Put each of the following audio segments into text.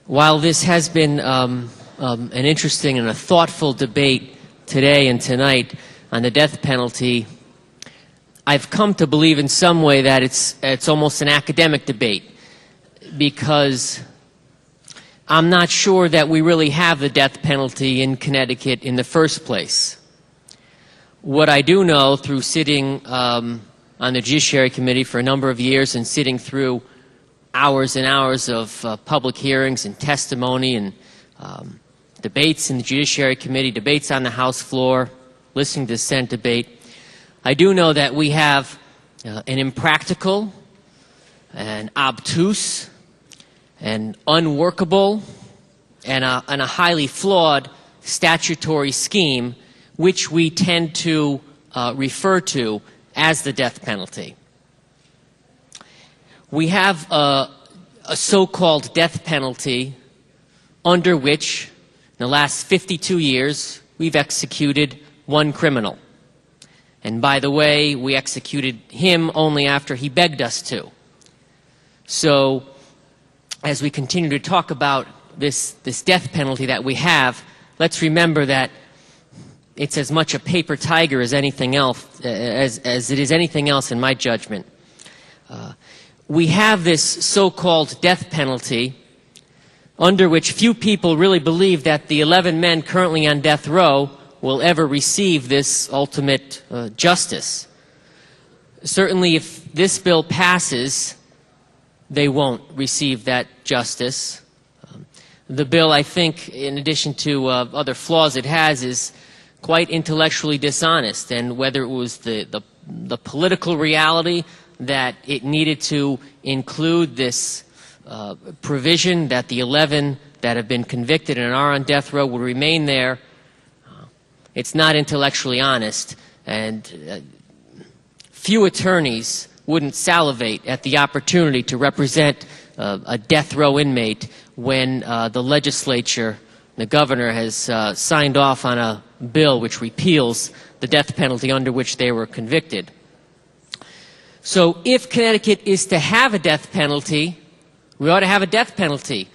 While this has been an interesting and a thoughtful debate today and tonight on the death penalty, I've come to believe in some way that it's almost an academic debate, because I'm not sure that we really have the death penalty in Connecticut in the first place. What I do know, through sitting on the Judiciary Committee for a number of years and sitting through hours and hours of public hearings and testimony and debates in the Judiciary Committee, debates on the House floor, listening to the Senate debate, I do know that we have an impractical, an obtuse, an unworkable, and a highly flawed statutory scheme which we tend to refer to as the death penalty. We have a so-called death penalty under which, in the last 52 years, we've executed one criminal. And by the way, we executed him only after he begged us to. So, as we continue to talk about this death penalty that we have, let's remember that it's as much a paper tiger as anything else, as it is anything else in my judgment. We have this so-called death penalty under which few people really believe that the 11 men currently on death row will ever receive this ultimate justice. Certainly, if this bill passes, they won't receive that justice. The bill, I think, in addition to other flaws it has, is quite intellectually dishonest, and whether it was the political reality that it needed to include this provision that the 11 that have been convicted and are on death row will remain there, it's not intellectually honest, and few attorneys wouldn't salivate at the opportunity to represent a death row inmate when the legislature, the governor, has signed off on a bill which repeals the death penalty under which they were convicted. So if Connecticut is to have a death penalty, we ought to have a death penalty,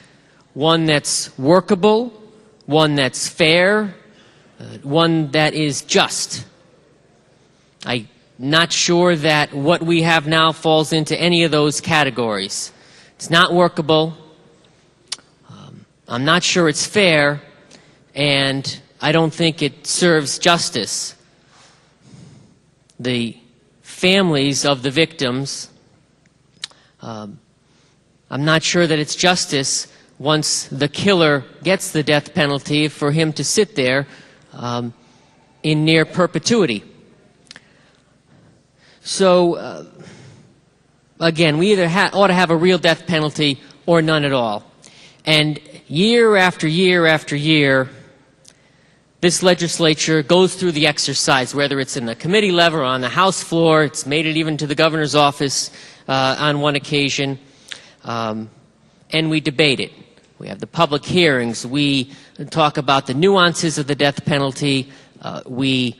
one that's workable, one that's fair, one that is just. I'm not sure that what we have now falls into any of those categories. It's not workable, I'm not sure it's fair, and I don't think it serves justice. The families of the victims, I'm not sure that it's justice once the killer gets the death penalty for him to sit there in near perpetuity. So, again, we either ought to have a real death penalty or none at all. And year after year after year, this legislature goes through the exercise, whether it's in the committee level or on the House floor. It's made it even to the governor's office on one occasion, and we debate it. We have the public hearings. We talk about the nuances of the death penalty. We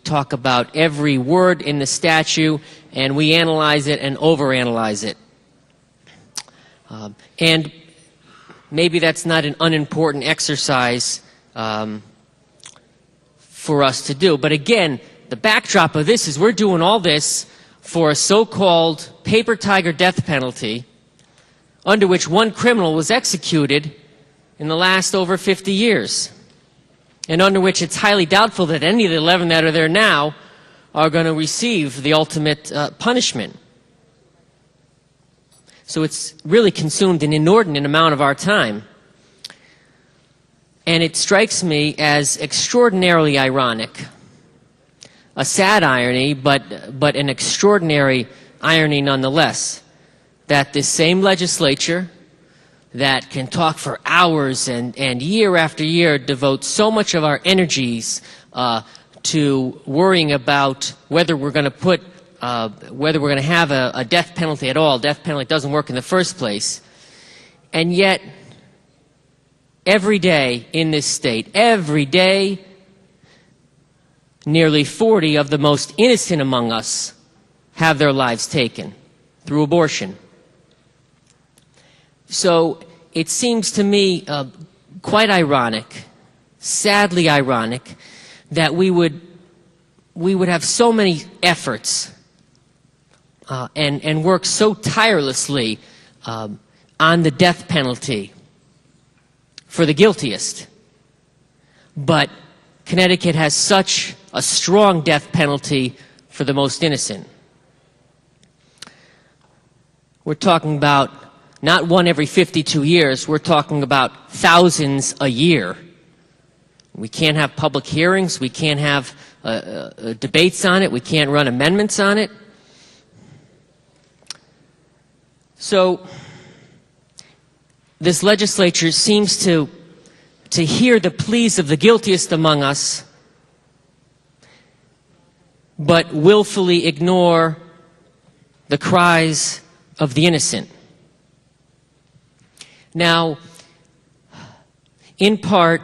talk about every word in the statute, and we analyze it and overanalyze it. And maybe that's not an unimportant exercise for us to do. But again, the backdrop of this is we're doing all this for a so-called paper tiger death penalty under which one criminal was executed in the last over 50 years, and under which it's highly doubtful that any of the 11 that are there now are going to receive the ultimate punishment. So it's really consumed an inordinate amount of our time. And it strikes me as extraordinarily ironic, a sad irony, but an extraordinary irony nonetheless, that this same legislature that can talk for hours and year after year devote so much of our energies to worrying about whether we're going to put whether we're going to have a death penalty at all. Death penalty doesn't work in the first place. And yet, every day in this state, every day, nearly 40 of the most innocent among us have their lives taken through abortion. So it seems to me quite ironic, sadly ironic, that we would have so many efforts and work so tirelessly on the death penalty for the guiltiest, but Connecticut has such a strong death penalty for the most innocent. We're talking about not one every 52 years, we're talking about thousands a year. We can't have public hearings, we can't have debates on it, we can't run amendments on it. So this legislature seems to hear the pleas of the guiltiest among us, but willfully ignore the cries of the innocent. Now, in part,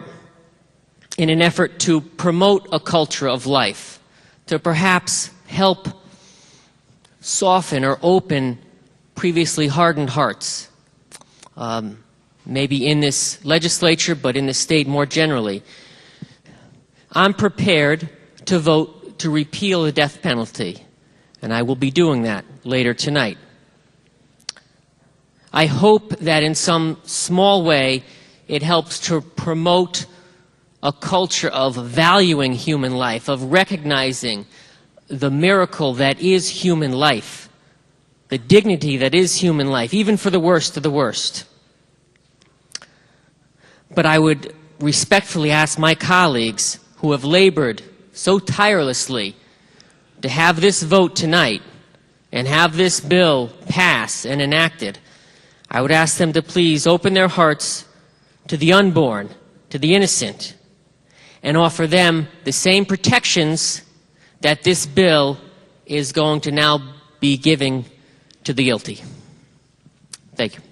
in an effort to promote a culture of life, to perhaps help soften or open previously hardened hearts, maybe in this legislature, but in the state more generally, I'm prepared to vote to repeal the death penalty, and I will be doing that later tonight. I hope that in some small way it helps to promote a culture of valuing human life, of recognizing the miracle that is human life, the dignity that is human life, even for the worst of the worst. But I would respectfully ask my colleagues who have labored so tirelessly to have this vote tonight and have this bill pass and enacted, I would ask them to please open their hearts to the unborn, to the innocent, and offer them the same protections that this bill is going to now be giving to the guilty. Thank you.